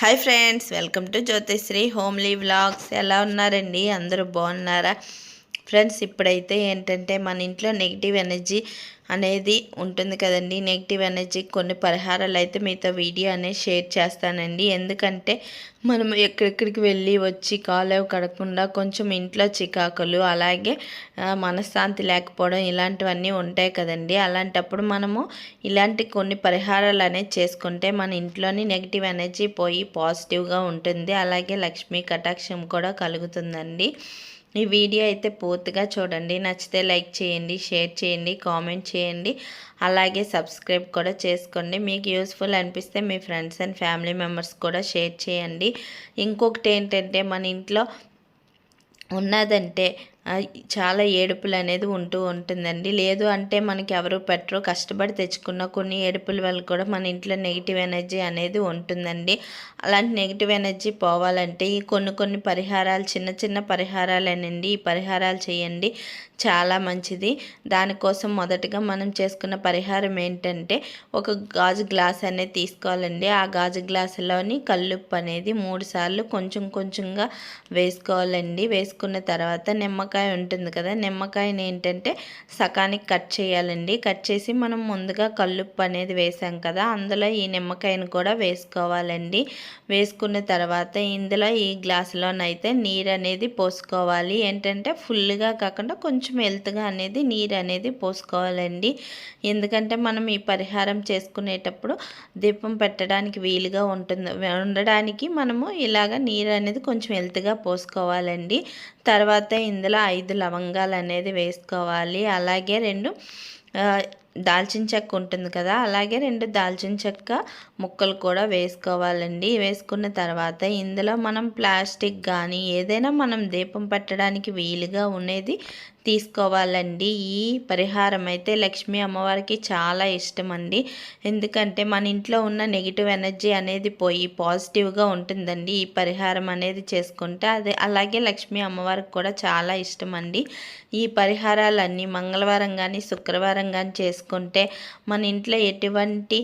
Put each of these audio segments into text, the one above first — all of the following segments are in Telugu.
Hi friends, welcome to Jyothisri homely vlogs. ఎలా ఉన్నారండి? అందరూ బాగున్నారా ఫ్రెండ్స్? ఇప్పుడైతే ఏంటంటే మన ఇంట్లో నెగిటివ్ ఎనర్జీ అనేది ఉంటుంది కదండి. నెగిటివ్ ఎనర్జీ కొన్ని పరిహారాలు అయితే మీతో వీడియో అనేది షేర్ చేస్తానండి. ఎందుకంటే మనం ఎక్కడెక్కడికి వెళ్ళి వచ్చి కాలేవు కడగకుండా కొంచెం ఇంట్లో చికాకులు, అలాగే మనశ్శాంతి లేకపోవడం ఇలాంటివన్నీ ఉంటాయి కదండి. అలాంటప్పుడు మనము ఇలాంటి కొన్ని పరిహారాలు అనేది చేసుకుంటే మన ఇంట్లోని నెగిటివ్ ఎనర్జీ పోయి పాజిటివ్గా ఉంటుంది. అలాగే లక్ష్మీ కటాక్షం కూడా కలుగుతుందండి. ఈ వీడియో అయితే పూర్తిగా చూడండి. నచ్చితే లైక్ చేయండి, షేర్ చేయండి, కామెంట్ చేయండి, అలాగే సబ్స్క్రైబ్ కూడా చేసుకోండి. మీకు యూస్ఫుల్ అనిపిస్తే మీ ఫ్రెండ్స్ అండ్ ఫ్యామిలీ మెంబర్స్ కూడా షేర్ చేయండి. ఇంకొకటి ఏంటంటే మన ఇంట్లో ఉన్నదంటే చాలా ఏడుపులు అనేది ఉంటూ ఉంటుందండి. లేదు అంటే మనకి ఎవరు పెట్టరు, కష్టపడి తెచ్చుకున్న కొన్ని ఏడుపుల వల్ల కూడా మన ఇంట్లో నెగిటివ్ ఎనర్జీ అనేది ఉంటుందండి. అలాంటి నెగిటివ్ ఎనర్జీ పోవాలంటే ఈ కొన్ని పరిహారాలు, చిన్న చిన్న పరిహారాలేనండి. ఈ పరిహారాలు చేయండి, చాలా మంచిది. దానికోసం మొదటగా మనం చేసుకున్న పరిహారం ఏంటంటే ఒక గాజు గ్లాస్ అనేది తీసుకోవాలండి. ఆ గాజు గ్లాసులోని కల్లుప్పు అనేది 3 సార్లు కొంచెం కొంచెంగా వేసుకోవాలండి. వేసుకున్న తర్వాత నిమ్మకాయ ఉంటుంది కదా, నిమ్మకాయని ఏంటంటే సకానికి కట్ చేయాలండి. కట్ చేసి మనం ముందుగా కల్లుప్పు అనేది వేసాం కదా, అందులో ఈ నిమ్మకాయను కూడా వేసుకోవాలండి. వేసుకున్న తర్వాత ఇందులో ఈ గ్లాసులోనైతే నీరు అనేది పోసుకోవాలి. ఏంటంటే ఫుల్గా కాకుండా కొంచెం హెల్త్గా అనేది నీరు అనేది పోసుకోవాలండి. ఎందుకంటే మనం ఈ పరిహారం చేసుకునేటప్పుడు దీపం పెట్టడానికి వీలుగా ఉండడానికి మనము ఇలాగ నీరు అనేది కొంచెం హెల్త్గా పోసుకోవాలండి. తర్వాత ఇందులో 5 లవంగాలు అనేది వేసుకోవాలి. అలాగే 2 దాల్చిన చెక్క ఉంటుంది కదా, అలాగే 2 దాల్చిన చెక్క ముక్కలు కూడా వేసుకోవాలండి. వేసుకున్న తర్వాత ఇందులో మనం ప్లాస్టిక్ కానీ ఏదైనా మనం దీపం పెట్టడానికి వీలుగా ఉండేది తీసుకోవాలండి. ఈ పరిహారం అయితే లక్ష్మీ అమ్మవారికి చాలా ఇష్టం అండి. ఎందుకంటే మన ఇంట్లో ఉన్న నెగిటివ్ ఎనర్జీ అనేది పోయి పాజిటివ్గా ఉంటుందండి ఈ పరిహారం అనేది చేసుకుంటే. అలాగే లక్ష్మీ అమ్మవారికి కూడా చాలా ఇష్టం అండి. ఈ పరిహారాలన్నీ మంగళవారం కానీ శుక్రవారం కానీ చేసుకుంటే మన ఇంట్లో ఎటువంటి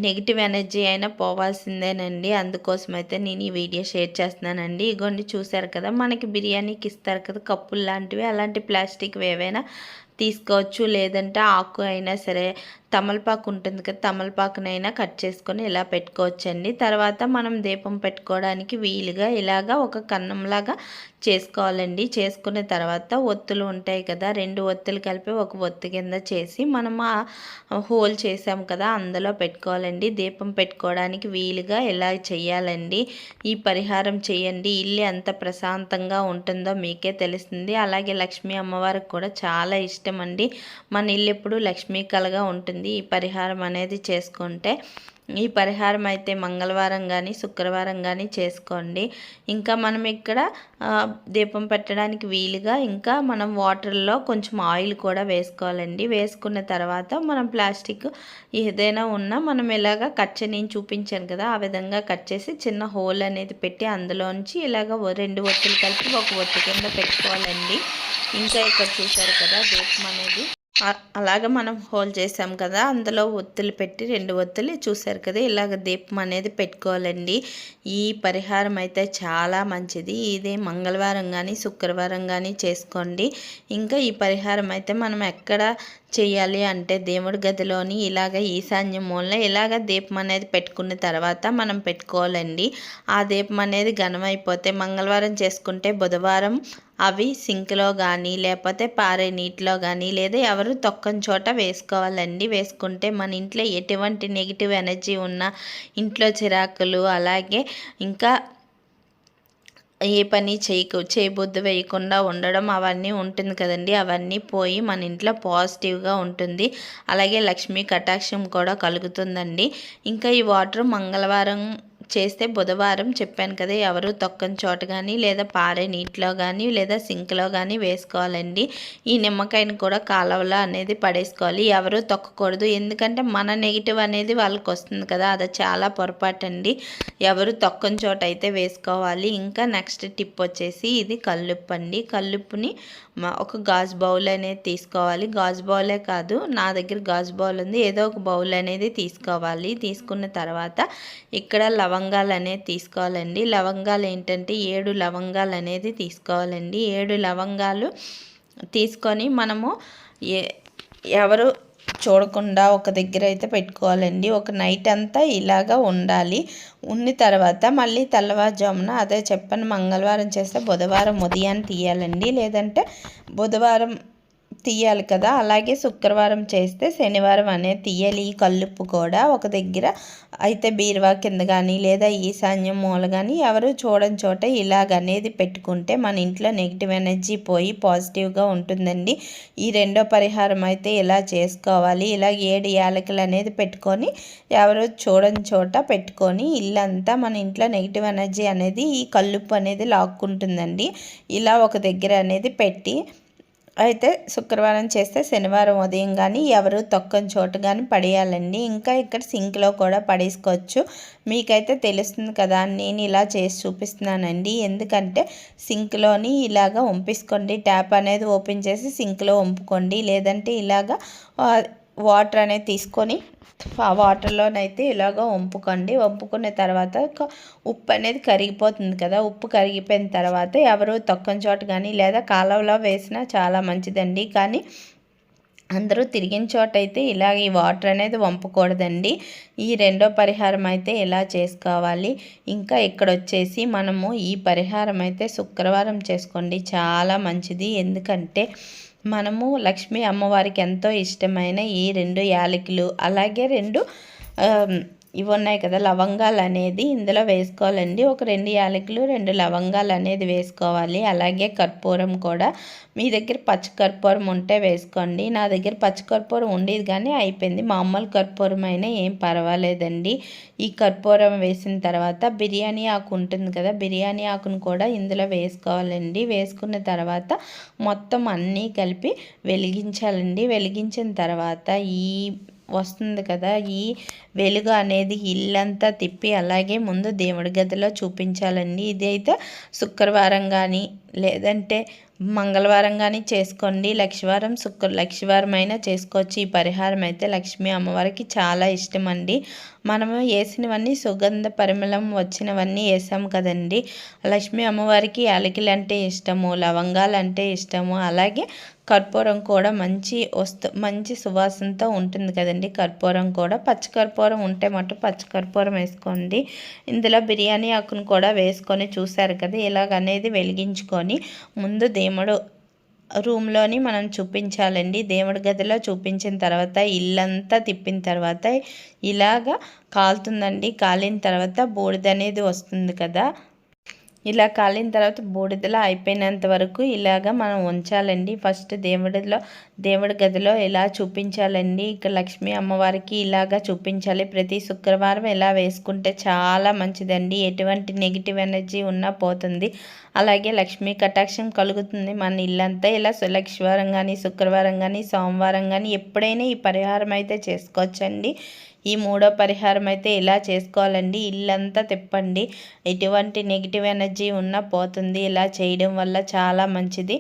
నెగిటివ్ ఎనర్జీ అయినా పోవాల్సిందేనండి. అందుకోసమైతే నేను ఈ వీడియో షేర్ చేస్తున్నానండి. ఇగోండి, చూశారు కదా, మనకి బిర్యానీకి ఇస్తారు కదా కప్పులు లాంటివి, అలాంటి ప్లాస్టిక్ ఏవైనా తీసుకోవచ్చు. లేదంటే ఆకు అయినా సరే, తమలపాకు ఉంటుంది కదా, తమలపాకునైనా కట్ చేసుకొని ఇలా పెట్టుకోవచ్చండి. తర్వాత మనం దీపం పెట్టుకోవడానికి వీలుగా ఇలాగా ఒక కన్నంలాగా చేసుకోవాలండి. చేసుకున్న తర్వాత ఒత్తులు ఉంటాయి కదా, 2 ఒత్తులు కలిపి ఒక ఒత్తి కింద చేసి మనం ఆ హోల్ చేసాం కదా అందులో పెట్టుకోవాలండి. దీపం పెట్టుకోవడానికి వీలుగా ఇలా చేయాలండి. ఈ పరిహారం చేయండి. ఇల్లు ఎంత ప్రశాంతంగా ఉంటుందో మీకే తెలుస్తుంది. అలాగే లక్ష్మీ అమ్మవారికి కూడా చాలా ఇష్టం అండి. మన ఇల్లు ఎప్పుడు లక్ష్మీ కళగా ఉంటుంది ఈ పరిహారం అనేది చేసుకుంటే. ఈ పరిహారం అయితే మంగళవారం కానీ శుక్రవారం కానీ చేసుకోండి. ఇంకా మనం ఇక్కడ దీపం పెట్టడానికి వీలుగా ఇంకా మనం వాటర్లో కొంచెం ఆయిల్ కూడా వేసుకోవాలండి. వేసుకున్న తర్వాత మనం ప్లాస్టిక్ ఏదైనా ఉన్నా మనం ఇలాగ కట్ చేసి, నేను చూపించాను కదా ఆ విధంగా కట్ చేసి చిన్న హోల్ అనేది పెట్టి అందులోంచి ఇలాగ 2 ఒత్తులు కలిపి ఒక ఒత్తి కింద పెట్టుకోవాలండి. ఇంకా ఇక్కడ చూసారు కదా దీపం అనేది అలాగ మనం హోల్ చేసాం కదా, అందులో ఒత్తులు పెట్టి 2 ఒత్తులు చూసారు కదా, ఇలాగ దీపం అనేది పెట్టుకోవాలండి. ఈ పరిహారం అయితే చాలా మంచిది. ఇది మంగళవారం కానీ శుక్రవారం కానీ చేసుకోండి. ఇంకా ఈ పరిహారం అయితే మనం ఎక్కడ చేయాలి అంటే దేవుడి గదిలోని ఇలాగ ఈశాన్య మూలన ఇలాగ దీపం అనేది పెట్టుకున్న తర్వాత మనం పెట్టుకోవాలండి. ఆ దీపం అనేది ఘనమైపోతే మంగళవారం చేసుకుంటే బుధవారం అవి సింక్లో కానీ లేకపోతే పారే నీటిలో కానీ లేదా ఎవరు తొక్కని చోట వేసుకోవాలండి. వేసుకుంటే మన ఇంట్లో ఎటువంటి నెగిటివ్ ఎనర్జీ ఉన్నా, ఇంట్లో చిరాకులు, అలాగే ఇంకా ఏ పని చేయబుద్ధి వేయకుండా ఉండడం అవన్నీ ఉంటుంది కదండి, అవన్నీ పోయి మన ఇంట్లో పాజిటివ్గా ఉంటుంది. అలాగే లక్ష్మీ కటాక్షం కూడా కలుగుతుందండి. ఇంకా ఈ వాటర్ మంగళవారం చేస్తే బుధవారం చెప్పాను కదా, ఎవరు తొక్కని చోట కానీ లేదా పారే నీటిలో కానీ లేదా సింక్లో కానీ వేసుకోవాలండి. ఈ నిమ్మకాయని కూడా కాలువలో అనేది పడేసుకోవాలి, ఎవరు తొక్కకూడదు. ఎందుకంటే మన నెగిటివ్ అనేది వాళ్ళకి వస్తుంది కదా, అది చాలా పొరపాటు అండి. ఎవరు తొక్కని చోట అయితే వేసుకోవాలి. ఇంకా నెక్స్ట్ టిప్ వచ్చేసి ఇది కల్లుప్పు అండి. కల్లుప్పుని ఒక గాజు బౌల్ అనేది తీసుకోవాలి. గాజు బౌలే కాదు, నా దగ్గర గాజు బౌల్ ఉంది, ఏదో ఒక బౌల్ అనేది తీసుకోవాలి. తీసుకున్న తర్వాత ఇక్కడ లవంగా లవంగాలు అనేది తీసుకోవాలండి. లవంగాలు ఏంటంటే 7 లవంగాలు అనేది తీసుకోవాలండి. 7 లవంగాలు తీసుకొని మనము ఎవరు చూడకుండా ఒక దగ్గర అయితే పెట్టుకోవాలండి. ఒక నైట్ అంతా ఇలాగా ఉండాలి. ఉన్న తర్వాత మళ్ళీ తెల్లవారుజామున అదే చెప్పాను, మంగళవారం చేస్తే బుధవారం ఉదయాన్ని తీయాలండి, లేదంటే బుధవారం తీయాలి కదా. అలాగే శుక్రవారం చేస్తే శనివారం అనేది తీయాలి. ఈ కల్లుప్పు కూడా ఒక దగ్గర అయితే బీరువా కింద కానీ లేదా ఈశాన్యం మూల కానీ ఎవరు చూడని చోట ఇలాగనేది పెట్టుకుంటే మన ఇంట్లో నెగిటివ్ ఎనర్జీ పోయి పాజిటివ్గా ఉంటుందండి. ఈ రెండో పరిహారం అయితే ఇలా చేసుకోవాలి. ఇలా 7 యాలకులు అనేది పెట్టుకొని ఎవరు చూడని చోట పెట్టుకొని ఇల్లంతా మన ఇంట్లో నెగిటివ్ ఎనర్జీ అనేది ఈ కల్లుప్పు అనేది లాక్కుంటుందండి. ఇలా ఒక దగ్గర అనేది పెట్టి అయితే శుక్రవారం చేస్తే శనివారం ఉదయం కానీ ఎవరు తొక్కని చోటు కానీ పడేయాలండి. ఇంకా ఇక్కడ సింక్లో కూడా పడేసుకోవచ్చు. మీకైతే తెలుస్తుంది కదా, నేను ఇలా చేసి చూపిస్తున్నానండి. ఎందుకంటే సింక్లోని ఇలాగ వంపేసుకోండి. ట్యాప్ అనేది ఓపెన్ చేసి సింక్లో వంపుకోండి. లేదంటే ఇలాగ వాటర్ అనేది తీసుకొని ఆ వాటర్లోనైతే ఇలాగ వంపుకోండి. వంపుకున్న తర్వాత ఉప్పు అనేది కరిగిపోతుంది కదా. ఉప్పు కరిగిపోయిన తర్వాత ఎవరు తొక్కని చోట కానీ లేదా కాలువలో వేసినా చాలా మంచిదండి. కానీ అందరూ తిరిగిన చోట అయితే ఇలాగ ఈ వాటర్ అనేది వంపకూడదండి. ఈ రెండో పరిహారం అయితే ఇలా చేసుకోవాలి. ఇంకా ఇక్కడ వచ్చేసి మనము ఈ పరిహారం అయితే శుక్రవారం చేసుకోండి, చాలా మంచిది. ఎందుకంటే మనము లక్ష్మీ అమ్మవారికి ఎంతో ఇష్టమైన ఈ 2 యాలకులు అలాగే 2 ఇవి ఉన్నాయి కదా లవంగాలు అనేది ఇందులో వేసుకోవాలండి. ఒక 2 యాలకులు 2 లవంగాలు అనేది వేసుకోవాలి. అలాగే కర్పూరం కూడా, మీ దగ్గర పచ్చి కర్పూరం ఉంటే వేసుకోండి. నా దగ్గర పచ్చి కర్పూరం ఉండేది కానీ అయిపోయింది. మామూలు కర్పూరం అయినా ఏం పర్వాలేదండి. ఈ కర్పూరం వేసిన తర్వాత బిర్యానీ ఆకు ఉంటుంది కదా, బిర్యానీ ఆకును కూడా ఇందులో వేసుకోవాలండి. వేసుకున్న తర్వాత మొత్తం అన్నీ కలిపి వెలిగించాలండి. వెలిగించిన తర్వాత ఈ వస్తుంది కదా, ఈ వెలుగు అనేది ఇల్లంతా తిప్పి అలాగే ముందు దేవుడి గదిలో చూపించాలండి. ఇది అయితే శుక్రవారం కానీ లేదంటే మంగళవారం కానీ చేసుకోండి. లక్షవారం అయినా చేసుకోవచ్చు. ఈ పరిహారం అయితే లక్ష్మీ అమ్మవారికి చాలా ఇష్టం అండి. మనము వేసినవన్నీ సుగంధ పరిమళం వచ్చినవన్నీ వేసాం కదండి. లక్ష్మీ అమ్మవారికి యాలకులు అంటే ఇష్టము, లవంగాలు అంటే ఇష్టము, అలాగే కర్పూరం కూడా మంచి సువాసనతో ఉంటుంది కదండి. కర్పూరం కూడా పచ్చి కర్పూరం ఉంటే మటు పచ్చి కర్పూరం వేసుకోండి. ఇందులో బిర్యానీ ఆకును కూడా వేసుకొని చూసారు కదా, ఇలాగనేది వెలిగించుకొని ముందు దేవుడు రూమ్లోని మనం చూపించాలండి. దేవుడి గదిలో చూపించిన తర్వాత ఇల్లంతా తిప్పిన తర్వాత ఇలాగా కాలుతుందండి. కాలిన తర్వాత బూడిద అనేది వస్తుంది కదా, ఇలా కాలిన తర్వాత బూడిదలో అయిపోయినంత వరకు ఇలాగ మనం ఉంచాలండి. ఫస్ట్ దేవుడి గదిలో ఇలా చూపించాలండి. ఇక లక్ష్మీ అమ్మవారికి ఇలాగా చూపించాలి. ప్రతి శుక్రవారం ఇలా వేసుకుంటే చాలా మంచిదండి. ఎటువంటి నెగిటివ్ ఎనర్జీ ఉన్నా పోతుంది. అలాగే లక్ష్మీ కటాక్షం కలుగుతుంది మన ఇల్లంతా. ఇలా లక్షవారం కానీ శుక్రవారం కానీ సోమవారం కానీ ఎప్పుడైనా ఈ పరిహారం అయితే చేసుకోవచ్చండి. ఈ మూడో పరిహారం అయితే ఇలా చేసుకోవాలండి. ఇల్లంతా తిప్పండి, ఎటువంటి నెగిటివ్ ఎనర్జీ ఉన్నా పోతుంది. ఇలా చేయడం వల్ల చాలా మంచిది.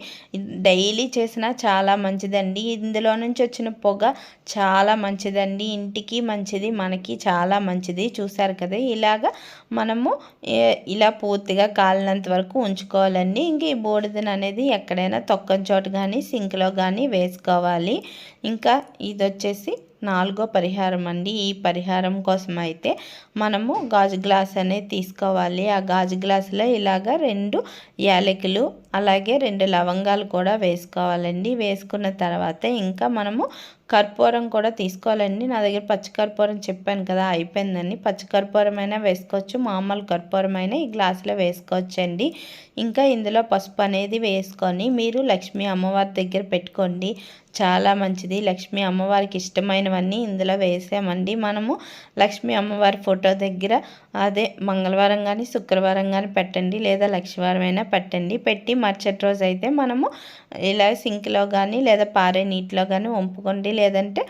డైలీ చేసినా చాలా మంచిదండి. ఇందులో నుంచి వచ్చిన పొగ చాలా మంచిదండి. ఇంటికి మంచిది, మనకి చాలా మంచిది. చూసారు కదా, ఇలాగా మనము ఇలా పూర్తిగా కాలినంత వరకు ఉంచుకోవాలండి. ఇంక ఈ బూడిదను అనేది ఎక్కడైనా తొక్కని చోట కానీ సింక్లో కానీ వేసుకోవాలి. ఇంకా ఇది వచ్చేసి 4వ పరిహారం అండి. ఈ పరిహారం కోసం అయితే మనము గాజు గ్లాస్ అనేది తీసుకోవాలి. ఆ గాజు గ్లాసులో ఇలాగ 2 యాలకులు అలాగే 2 లవంగాలు కూడా వేసుకోవాలండి. వేసుకున్న తర్వాత ఇంకా మనము కర్పూరం కూడా తీసుకోవాలండి. నా దగ్గర పచ్చి కర్పూరం చెప్పాను కదా, అయిపోయిందండి. పచ్చి కర్పూరం అయినా వేసుకోవచ్చు, మామూలు కర్పూరం అయినా ఈ గ్లాసులో వేసుకోవచ్చండి. ఇంకా ఇందులో పసుపు అనేది వేసుకొని మీరు లక్ష్మీ అమ్మవారి దగ్గర పెట్టుకోండి, చాలా మంచిది. లక్ష్మీ అమ్మవారికి ఇష్టమైనవన్నీ ఇందులో వేసామండి. మనము లక్ష్మీ అమ్మవారి ఫోటో దగ్గర అదే మంగళవారం కానీ శుక్రవారం కానీ పెట్టండి, లేదా లక్షవారం అయినా పెట్టండి. పెట్టి మరుసటి రోజు అయితే మనము ఇలా సింక్లో కానీ లేదా పారే నీటిలో కానీ వంపుకోండి. లేదంటే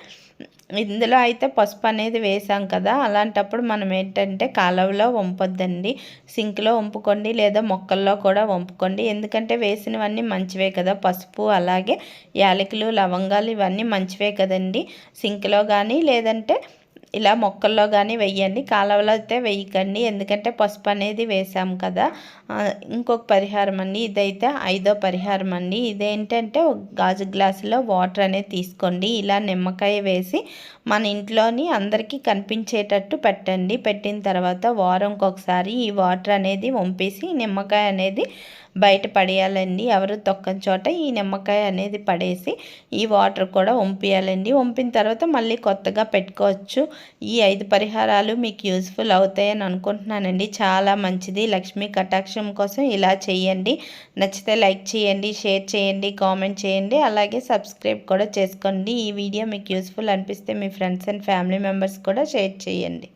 ఇందులో అయితే పసుపు అనేది వేసాం కదా, అలాంటప్పుడు మనం ఏంటంటే కాలువలో వంపొద్దండి, సింక్లో వంపుకోండి లేదా మొక్కల్లో కూడా వంపుకోండి. ఎందుకంటే వేసినవన్నీ మంచివే కదా, పసుపు అలాగే యాలకులు లవంగాలు ఇవన్నీ మంచివే కదండి. సింక్లో కానీ లేదంటే ఇలా మొక్కల్లో కానీ వెయ్యండి, కాలువలో అయితే వేయకండి, ఎందుకంటే పసుపు అనేది వేసాం కదా. ఇంకొక పరిహారం అండి, ఇదైతే 5వ పరిహారం అండి. ఇదేంటంటే ఒక గాజు గ్లాసులో వాటర్ అనేది తీసుకోండి, ఇలా నిమ్మకాయ వేసి మన ఇంట్లోని అందరికీ కనిపించేటట్టు పెట్టండి. పెట్టిన తర్వాత వారంకి ఒకసారి ఈ వాటర్ అనేది వంపేసి నిమ్మకాయ అనేది బయట పడేయాలండి. ఎవరు తొక్కని చోట ఈ నిమ్మకాయ అనేది పడేసి ఈ వాటర్ కూడా వంపేయాలండి. వంపిన తర్వాత మళ్ళీ కొత్తగా పెట్టుకోవచ్చు. ఈ 5 పరిహారాలు మీకు యూస్ఫుల్ అవుతాయని అనుకుంటున్నానండి. చాలా మంచిది. లక్ష్మీ కటాక్షం కోసం ఇలా చేయండి. నచ్చితే లైక్ చేయండి, షేర్ చేయండి, కామెంట్ చేయండి, అలాగే సబ్స్క్రైబ్ కూడా చేసుకోండి. ఈ వీడియో మీకు యూస్ఫుల్ అనిపిస్తే మీ ఫ్రెండ్స్ అండ్ ఫ్యామిలీ మెంబర్స్ కూడా షేర్ చేయండి.